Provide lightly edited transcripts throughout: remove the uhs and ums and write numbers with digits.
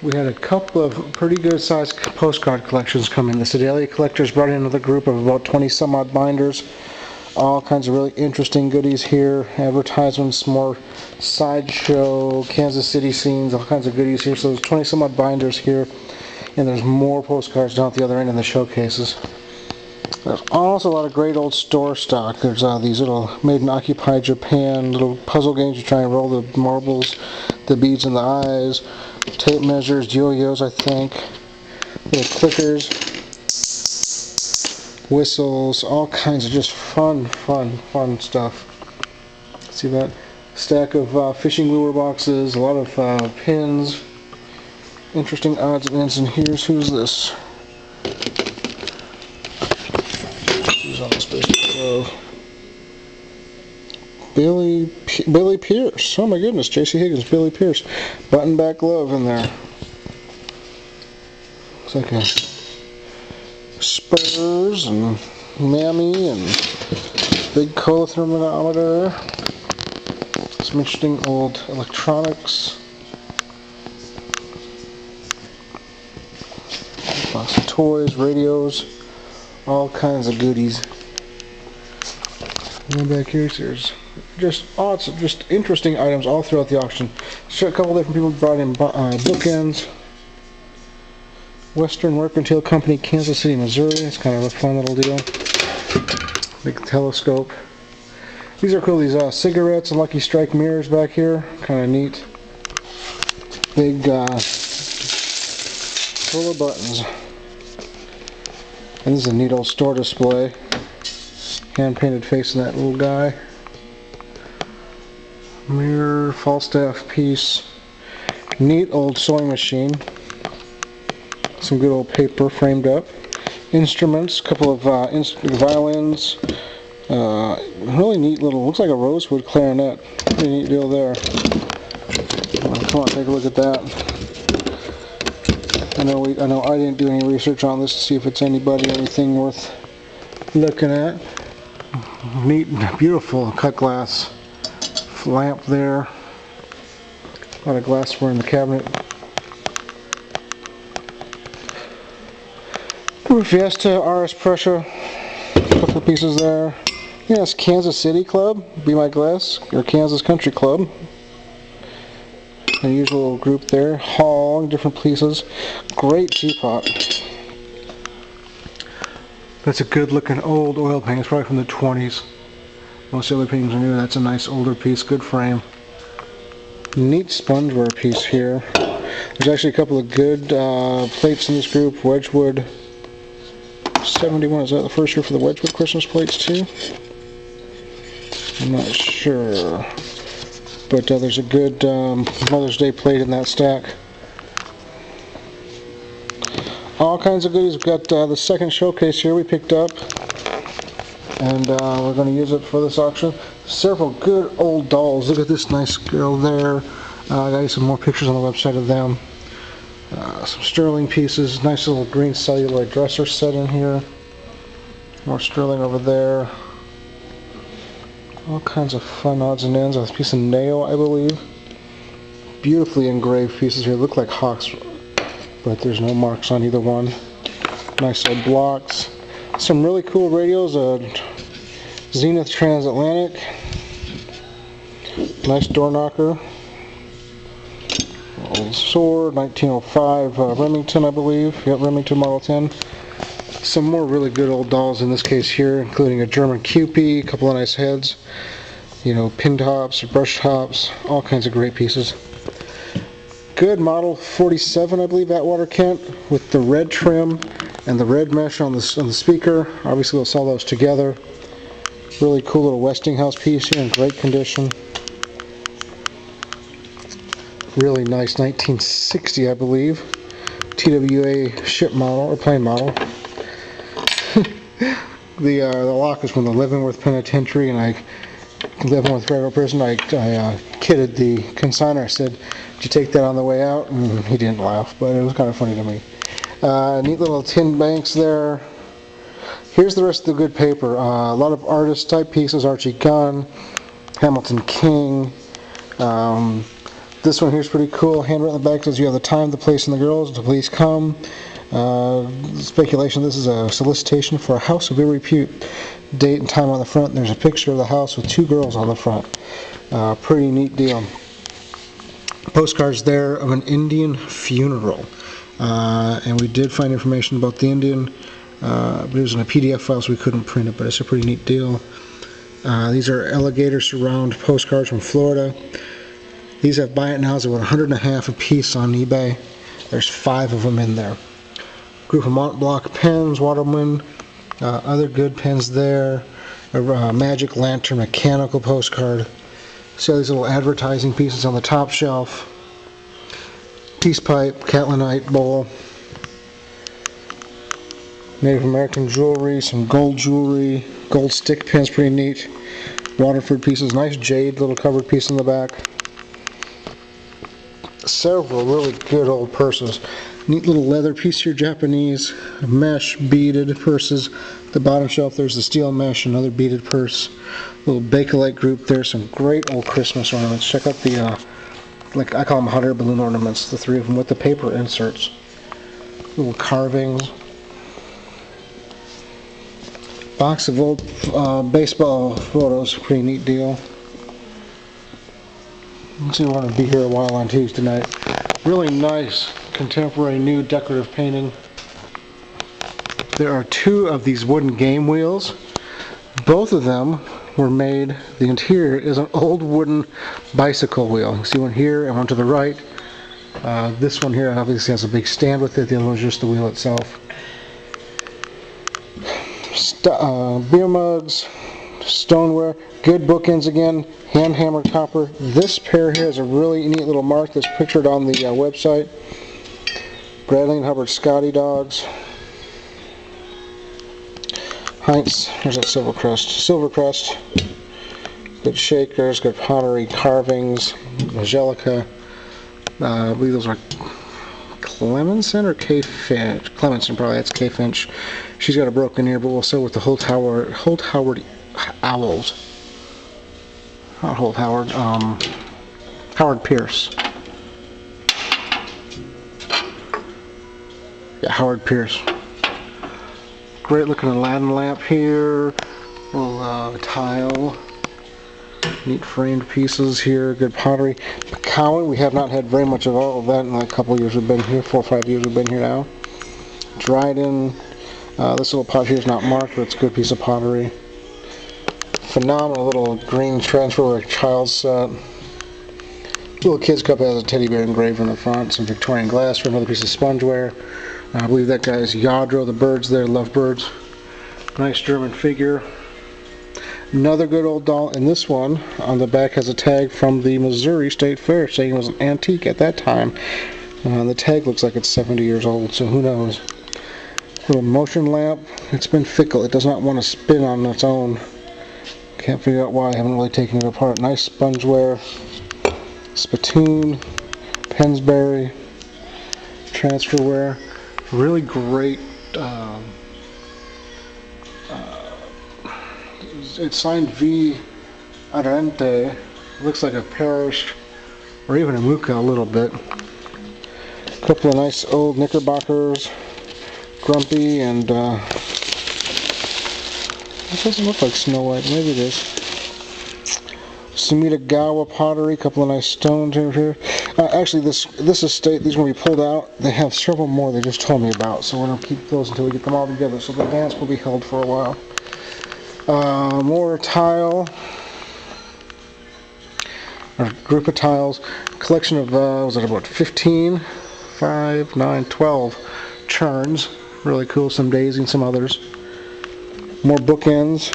We had a couple of pretty good sized postcard collections come in. The Sedalia collectors brought in another group of about 20 some odd binders. All kinds of really interesting goodies here. Advertisements, more sideshow, Kansas City scenes, all kinds of goodies here. So there's 20 some odd binders here. And there's more postcards down at the other end in the showcases. There's also a lot of great old store stock. There's these little made in occupied Japan little puzzle games. You try and roll the marbles, the beads in the eyes, tape measures, yo-yos, I think, little clickers, whistles, all kinds of just fun stuff. See that? Stack of fishing lure boxes, a lot of pins, interesting odds and ends. And here's who's this. On the space glove. Billy Pierce. Oh my goodness, J.C. Higgins, Billy Pierce. Button back glove in there. Looks like a Spurs and Mammy and big cola thermometer. Some interesting old electronics. Lots of toys, radios. All kinds of goodies. And then back here, there's just interesting items all throughout the auction. So a couple different people brought in bookends. Western Mercantile Company, Kansas City, Missouri. It's kind of a fun little deal. Big telescope. These are cool. These cigarettes and Lucky Strike mirrors back here. Kind of neat. Big full of buttons. And this is a neat old store display. Hand-painted face of that little guy. Mirror, Falstaff piece. Neat old sewing machine. Some good old paper framed up. Instruments, a couple of violins. Really neat little, looks like a rosewood clarinet. Pretty neat deal there. Come on, take a look at that. I know I didn't do any research on this to see if it's anything worth looking at. Neat, beautiful cut glass lamp there. A lot of glassware in the cabinet. Fiesta, RS Prussia, a couple of pieces there. Yes, Kansas City Club, be my guess, or Kansas Country Club. Unusual group there. Hall, different pieces. Great teapot. That's a good looking old oil painting. It's probably from the 20s. Most of the other paintings are new. That's a nice older piece. Good frame. Neat spongeware piece here. There's actually a couple of good plates in this group. Wedgwood 71. Is that the first year for the Wedgwood Christmas plates too? I'm not sure. But there's a good Mother's Day plate in that stack. All kinds of goodies. We've got the second showcase here we picked up. And we're going to use it for this auction. Several good old dolls. Look at this nice girl there. I got you some more pictures on the website of them. Some sterling pieces. Nice little green celluloid dresser set in here. More sterling over there. All kinds of fun odds and ends. A piece of nail, I believe. Beautifully engraved pieces here. Look like hawks, but there's no marks on either one. Nice old blocks. Some really cool radios. Zenith Transatlantic. Nice door knocker. Old sword, 1905 Remington, I believe. Yep, Remington Model 10. Some more really good old dolls in this case here, including a German Cupid, a couple of nice heads, you know, pin tops, brush tops, all kinds of great pieces. Good model 47, I believe, Atwater Kent, with the red trim and the red mesh on the speaker. Obviously, we'll sell those together. Really cool little Westinghouse piece here in great condition. Really nice 1960, I believe, TWA ship model or plane model. The lock is from the Leavenworth Penitentiary, and Leavenworth Railroad Prison. I kidded the consignor. I said, "Did you take that on the way out?" And he didn't laugh, but it was kind of funny to me. Neat little tin banks there. Here's the rest of the good paper. A lot of artist type pieces: Archie Gunn, Hamilton King. This one here is pretty cool. Handwritten on the back says you have the time, the place, and the girls to please come. Speculation, this is a solicitation for a house of ill repute. Date and time on the front. There's a picture of the house with 2 girls on the front. Pretty neat deal. Postcards there of an Indian funeral. And we did find information about the Indian, but it was in a PDF file so we couldn't print it, but it's a pretty neat deal. These are alligator surround postcards from Florida. These have buy it nows about $150 a piece on eBay. There's 5 of them in there. Group of Mont Blanc pens, Waterman, other good pens there. A Magic Lantern mechanical postcard. See all these little advertising pieces on the top shelf. Peace pipe, Catlinite bowl. Native American jewelry, some gold jewelry, gold stick pins, pretty neat. Waterford pieces, nice jade little covered piece in the back. Several really good old purses. Neat little leather piece here, Japanese. Mesh beaded purses. The bottom shelf there's the steel mesh, another beaded purse. Little Bakelite group there, some great old Christmas ornaments. Check out the, like I call them hot air balloon ornaments, the 3 of them with the paper inserts. Little carvings. Box of old baseball photos, pretty neat deal. Looks like we want to be here a while on Tuesday night. Really nice, contemporary, new decorative painting. There are 2 of these wooden game wheels. Both of them were made, the interior is an old wooden bicycle wheel. You can see one here and one to the right. This one here obviously has a big stand with it, the other one is just the wheel itself. Beer mugs, stoneware, good bookends again, hand hammered copper. This pair here has a really neat little mark that's pictured on the website. Bradley and Hubbard Scotty dogs. Heinz, here's that Silvercrest. Good shakers, good pottery, carvings, Angelica. I believe those are Clemenson or K Finch? Clemenson, probably, that's K Finch. She's got a broken ear, but we'll sell with the Holt Howard Owls. Not Holt Howard, Howard Pierce. Yeah, Howard Pierce. Great looking Aladdin lamp here. Little tile. Neat framed pieces here. Good pottery. McCowan, we have not had very much of all of that in a couple of years we've been here. 4 or 5 years we've been here now. Dryden. This little pot here is not marked, but it's a good piece of pottery. Phenomenal little green transfer child set. Little kid's cup has a teddy bear engraved on the front. Some Victorian glass for another piece of spongeware. I believe that guy is Yadro, the birds there, love birds. Nice German figure. Another good old doll, and this one on the back has a tag from the Missouri State Fair saying it was an antique at that time. The tag looks like it's 70 years old, so who knows. Little motion lamp. It's been fickle. It does not want to spin on its own. Can't figure out why. I haven't really taken it apart. Nice spongeware. Spittoon. Pensbury. Transferware. Really great. It's signed V. Arente. Looks like a Parish or even a Muka a little bit. A couple of nice old Knickerbockers. Grumpy and it doesn't look like Snow White. Maybe it is. Sumida pottery. A couple of nice stones over here. Actually, this estate, these are going to be pulled out. They have several more they just told me about, so we're going to keep those until we get them all together. So the dance will be held for a while. More tile. A group of tiles. Collection of, was it about 15? 5, 9, 12 churns. Really cool. Some daisy and some others. More bookends.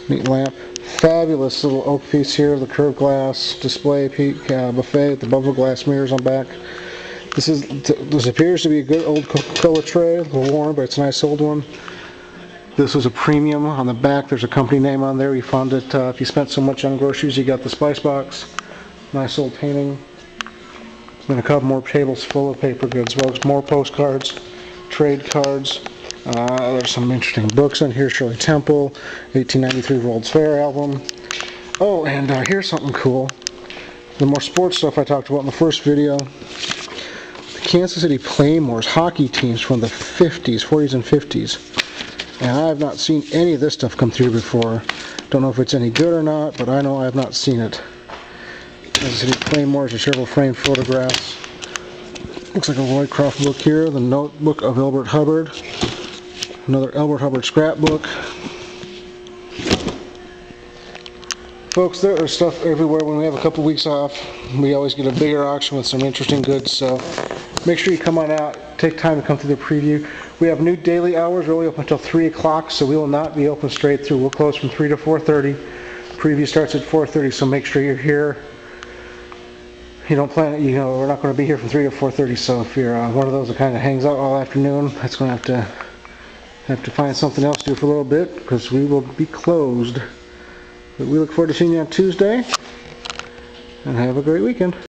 Neat lamp. Fabulous little oak piece here. The curved glass display buffet with the bubble glass mirrors on back. This appears to be a good old Coca-Cola tray. A little worn, but it's a nice old one. This was a premium. On the back there's a company name on there. We found it if you spent so much on groceries you got the spice box. Nice old painting. And a couple more tables full of paper goods. More postcards, trade cards. There's some interesting books in here. Shirley Temple, 1893 World's Fair album. Oh, and here's something cool. The more sports stuff I talked about in the first video. The Kansas City Claymores hockey teams from the 50s, 40s and 50s. And I have not seen any of this stuff come through before. Don't know if it's any good or not, but I know I have not seen it. Kansas City Claymores are several framed photographs. Looks like a Roycroft book here, the notebook of Elbert Hubbard. Another Elbert Hubbard scrapbook. Folks, there is stuff everywhere. When we have a couple weeks off, we always get a bigger auction with some interesting goods, so make sure you come on out, take time to come through the preview. We have new daily hours. We're only open until 3 o'clock, so we will not be open straight through. We'll close from 3 to 4:30. Preview starts at 4:30, so make sure you're here. You don't plan it, we're not going to be here from 3 to 4:30, so if you're one of those that kind of hangs out all afternoon, that's going to have to find something else to do for a little bit, because we will be closed. But we look forward to seeing you on Tuesday, and have a great weekend.